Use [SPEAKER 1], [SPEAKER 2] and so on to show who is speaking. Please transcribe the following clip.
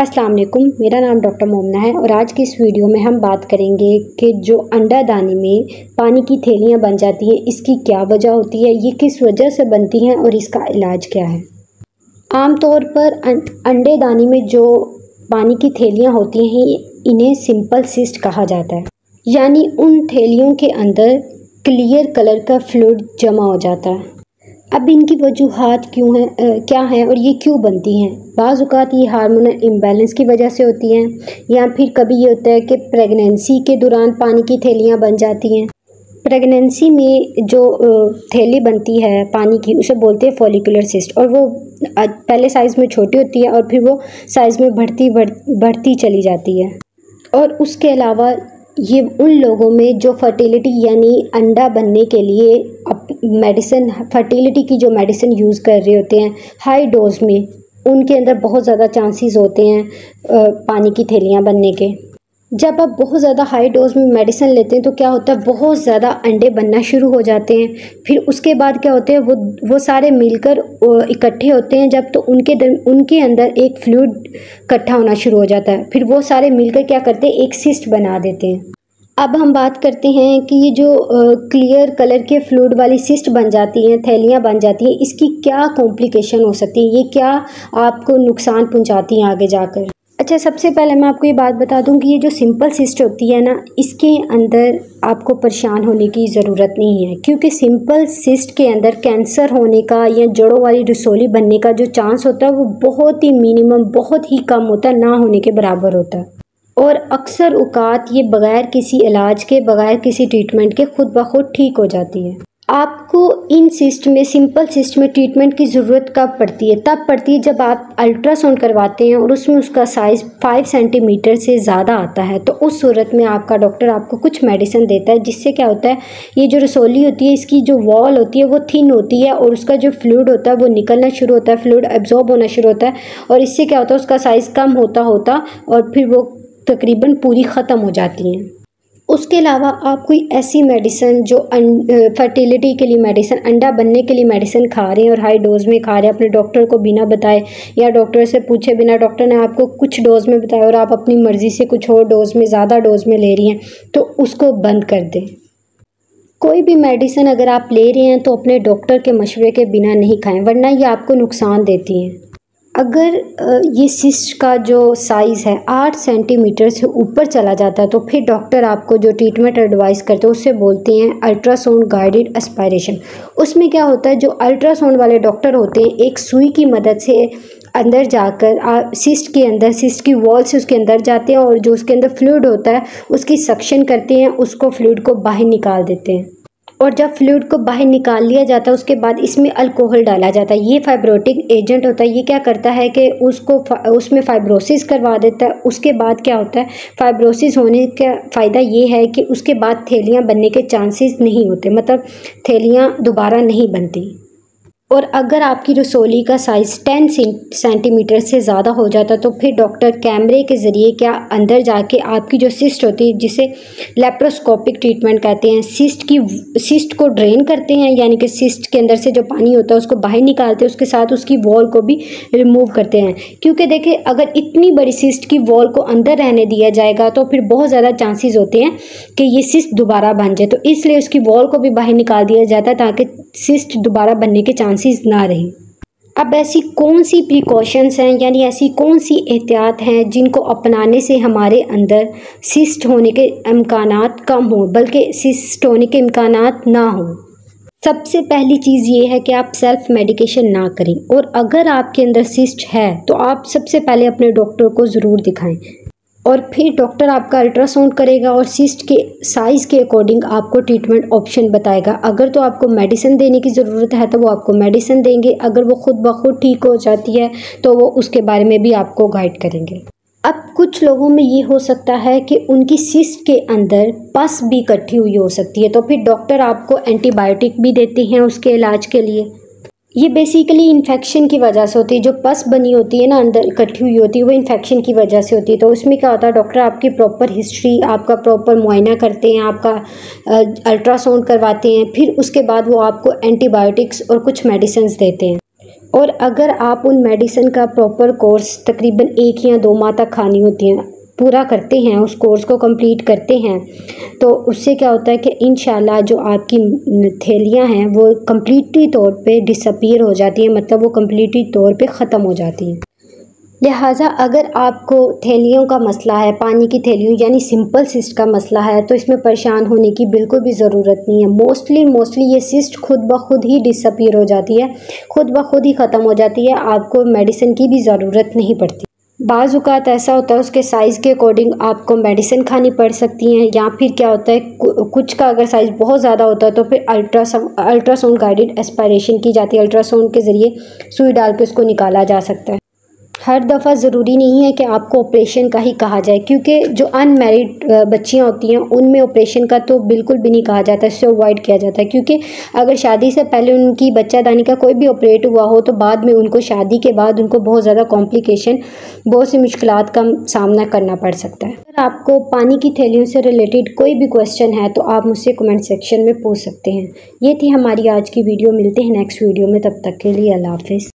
[SPEAKER 1] अस्सलाम वालेकुम, मेरा नाम डॉक्टर मोमना है और आज की इस वीडियो में हम बात करेंगे कि जो अंडादानी में पानी की थैलियाँ बन जाती हैं, इसकी क्या वजह होती है, ये किस वजह से बनती हैं और इसका इलाज क्या है। आमतौर पर अंडेदानी में जो पानी की थैलियाँ होती हैं, इन्हें सिंपल सिस्ट कहा जाता है। यानी उन थैलियों के अंदर क्लियर कलर का फ्लूइड जमा हो जाता है। अब इनकी वजूहात क्या हैं और ये क्यों बनती हैं। बाज़ औक़ात ये हार्मोनल इम्बैलेंस की वजह से होती हैं, या फिर कभी ये होता है कि प्रेगनेंसी के दौरान पानी की थैलियाँ बन जाती हैं। प्रेगनेंसी में जो थैली बनती है पानी की, उसे बोलते हैं फॉलिकुलर सिस्ट, और वो पहले साइज़ में छोटी होती है और फिर वो साइज़ में बढ़ती चली जाती है। और उसके अलावा ये उन लोगों में जो फर्टिलिटी यानी अंडा बनने के लिए मेडिसिन, फर्टिलिटी की जो मेडिसिन यूज़ कर रहे होते हैं हाई डोज में, उनके अंदर बहुत ज़्यादा चांसेस होते हैं पानी की थैलियाँ बनने के। जब आप बहुत ज़्यादा हाई डोज में मेडिसिन लेते हैं तो क्या होता है, बहुत ज़्यादा अंडे बनना शुरू हो जाते हैं। फिर उसके बाद क्या होते हैं, वो सारे मिलकर इकट्ठे होते हैं जब, तो उनके अंदर एक फ्लूइड इकट्ठा होना शुरू हो जाता है। फिर वो सारे मिलकर क्या करते हैं, एक सिस्ट बना देते हैं। अब हम बात करते हैं कि ये जो क्लियर कलर के फ्लूइड वाली सिस्ट बन जाती हैं, थैलियाँ बन जाती हैं, इसकी क्या कॉम्प्लिकेशन हो सकती है, ये क्या आपको नुकसान पहुँचाती हैं आगे जाकर। अच्छा, सबसे पहले मैं आपको ये बात बता दूं कि ये जो सिंपल सिस्ट होती है ना, इसके अंदर आपको परेशान होने की ज़रूरत नहीं है, क्योंकि सिंपल सिस्ट के अंदर कैंसर होने का या जड़ों वाली रसोली बनने का जो चांस होता है वो बहुत ही मिनिमम, बहुत ही कम होता है, ना होने के बराबर होता है। और अक्सर औक़ात ये बग़ैर किसी इलाज के, बग़ैर किसी ट्रीटमेंट के खुद ब खुद ठीक हो जाती है। आपको इन सिस्ट में, सिंपल सिस्ट में ट्रीटमेंट की ज़रूरत कब पड़ती है? तब पड़ती है जब आप अल्ट्रासाउंड करवाते हैं और उसमें उसका साइज़ 5 सेंटीमीटर से ज़्यादा आता है। तो उस सूरत में आपका डॉक्टर आपको कुछ मेडिसिन देता है, जिससे क्या होता है, ये जो रसोली होती है इसकी जो वॉल होती है वो थिन होती है और उसका जो फ्लूइड होता है वो निकलना शुरू होता है, फ्लूइड एब्जॉर्ब होना शुरू होता है, और इससे क्या होता है, उसका साइज़ कम होता और फिर वो तकरीबन पूरी ख़त्म हो जाती हैं। उसके अलावा आप कोई ऐसी मेडिसिन जो फर्टिलिटी के लिए मेडिसिन, अंडा बनने के लिए मेडिसिन खा रहे हैं और हाई डोज में खा रहे हैं अपने डॉक्टर को बिना बताए, या डॉक्टर से पूछे बिना, डॉक्टर ने आपको कुछ डोज में बताया और आप अपनी मर्ज़ी से कुछ और डोज में, ज़्यादा डोज में ले रही हैं, तो उसको बंद कर दें। कोई भी मेडिसिन अगर आप ले रहे हैं तो अपने डॉक्टर के मशवरे के बिना नहीं खाएं, वरना ये आपको नुकसान देती हैं। अगर ये सिस्ट का जो साइज़ है 8 सेंटीमीटर से ऊपर चला जाता है तो फिर डॉक्टर आपको जो ट्रीटमेंट एडवाइस करते हैं उससे बोलते हैं अल्ट्रासाउंड गाइडेड एस्पायरेशन। उसमें क्या होता है, जो अल्ट्रासाउंड वाले डॉक्टर होते हैं एक सुई की मदद से अंदर जाकर सिस्ट के अंदर, सिस्ट की वॉल से उसके अंदर जाते हैं और जो उसके अंदर फ्लूइड होता है उसकी सक्शन करते हैं, उसको फ्लूइड को बाहर निकाल देते हैं। और जब फ्लूइड को बाहर निकाल लिया जाता है उसके बाद इसमें अल्कोहल डाला जाता है। ये फाइब्रोटिक एजेंट होता है। ये क्या करता है कि उसमें फाइब्रोसिस करवा देता है। उसके बाद क्या होता है, फाइब्रोसिस होने का फ़ायदा ये है कि उसके बाद थैलियाँ बनने के चांसेस नहीं होते, मतलब थैलियाँ दोबारा नहीं बनती। और अगर आपकी रसोली का साइज़ 10 सेंटीमीटर से ज़्यादा हो जाता तो फिर डॉक्टर कैमरे के ज़रिए क्या अंदर जाके आपकी जो सिस्ट होती है, जिसे लेप्रोस्कोपिक ट्रीटमेंट कहते हैं, सिस्ट को ड्रेन करते हैं, यानी कि सिस्ट के अंदर से जो पानी होता है उसको बाहर निकालते हैं, उसके साथ उसकी वॉल को भी रिमूव करते हैं। क्योंकि देखिए, अगर इतनी बड़ी सिस्ट की वॉल को अंदर रहने दिया जाएगा तो फिर बहुत ज़्यादा चांसेस होते हैं कि ये सिस्ट दोबारा बन जाए, तो इसलिए उसकी वॉल को भी बाहर निकाल दिया जाता है ताकि सिस्ट दोबारा बनने के चांसेस ना रहे। अब ऐसी कौन सी प्रिकॉशंस हैं, यानी ऐसी कौन सी एहतियात हैं जिनको अपनाने से हमारे अंदर सिस्ट होने के इम्कानात कम हो, बल्कि सिस्ट होने के इम्कानात ना हो। सबसे पहली चीज़ ये है कि आप सेल्फ मेडिकेशन ना करें, और अगर आपके अंदर सिस्ट है तो आप सबसे पहले अपने डॉक्टर को ज़रूर दिखाएं, और फिर डॉक्टर आपका अल्ट्रासाउंड करेगा और सिस्ट के साइज़ के अकॉर्डिंग आपको ट्रीटमेंट ऑप्शन बताएगा। अगर तो आपको मेडिसिन देने की ज़रूरत है तो वो आपको मेडिसिन देंगे, अगर वो खुद ब खुद ठीक हो जाती है तो वो उसके बारे में भी आपको गाइड करेंगे। अब कुछ लोगों में ये हो सकता है कि उनकी सिस्ट के अंदर पस भी इकट्ठी हुई हो सकती है, तो फिर डॉक्टर आपको एंटीबायोटिक भी देते हैं उसके इलाज के लिए। ये बेसिकली इन्फेक्शन की वजह से होती है, जो पस बनी होती है ना अंदर इकट्ठी हुई होती है, वो इन्फेक्शन की वजह से होती है। तो उसमें क्या होता है, डॉक्टर आपकी प्रॉपर हिस्ट्री, आपका प्रॉपर मुआयना करते हैं, आपका अल्ट्रासाउंड करवाते हैं, फिर उसके बाद वो आपको एंटीबायोटिक्स और कुछ मेडिसिन देते हैं। और अगर आप उन मेडिसिन का प्रॉपर कोर्स तकरीबन 1 या 2 माह तक खानी होती हैं, पूरा करते हैं, उस कोर्स को कंप्लीट करते हैं, तो उससे क्या होता है कि इंशाल्लाह जो आपकी थैलियाँ हैं वो कम्प्लीटली तौर पे डिसअपीयर हो जाती हैं, मतलब वो कम्प्लीटली तौर पे ख़त्म हो जाती हैं। लिहाजा अगर आपको थैलियों का मसला है, पानी की थैलियों यानी सिंपल सिस्ट का मसला है, तो इसमें परेशान होने की बिल्कुल भी ज़रूरत नहीं है। मोस्टली ये सिस्ट खुद ब खुद ही डिसअपीयर हो जाती है, खुद ब खुद ही ख़त्म हो जाती है, आपको मेडिसिन की भी ज़रूरत नहीं पड़ती। बाज़ औक़ात ऐसा होता है उसके साइज़ के अकॉर्डिंग आपको मेडिसिन खानी पड़ सकती हैं, या फिर क्या होता है कुछ का अगर साइज़ बहुत ज़्यादा होता है तो फिर अल्ट्रासाउंड गाइडेड एस्पायरेशन की जाती है। अल्ट्रासाउंड के ज़रिए सुई डाल के उसको निकाला जा सकता है। हर दफ़ा ज़रूरी नहीं है कि आपको ऑपरेशन का ही कहा जाए, क्योंकि जो अनमैरिड बच्चियां होती हैं उनमें ऑपरेशन का तो बिल्कुल भी नहीं कहा जाता, इससे अवॉइड किया जाता है। क्योंकि अगर शादी से पहले उनकी बच्चादानी का कोई भी ऑपरेट हुआ हो तो बाद में उनको शादी के बाद उनको बहुत ज़्यादा कॉम्प्लिकेशन, बहुत सी मुश्किलात का सामना करना पड़ सकता है। अगर आपको पानी की थैलियों से रिलेटेड कोई भी क्वेश्चन है तो आप मुझसे कमेंट सेक्शन में पूछ सकते हैं। ये थी हमारी आज की वीडियो, मिलते हैं नेक्स्ट वीडियो में, तब तक के लिए अल्लाह हाफ़िज़।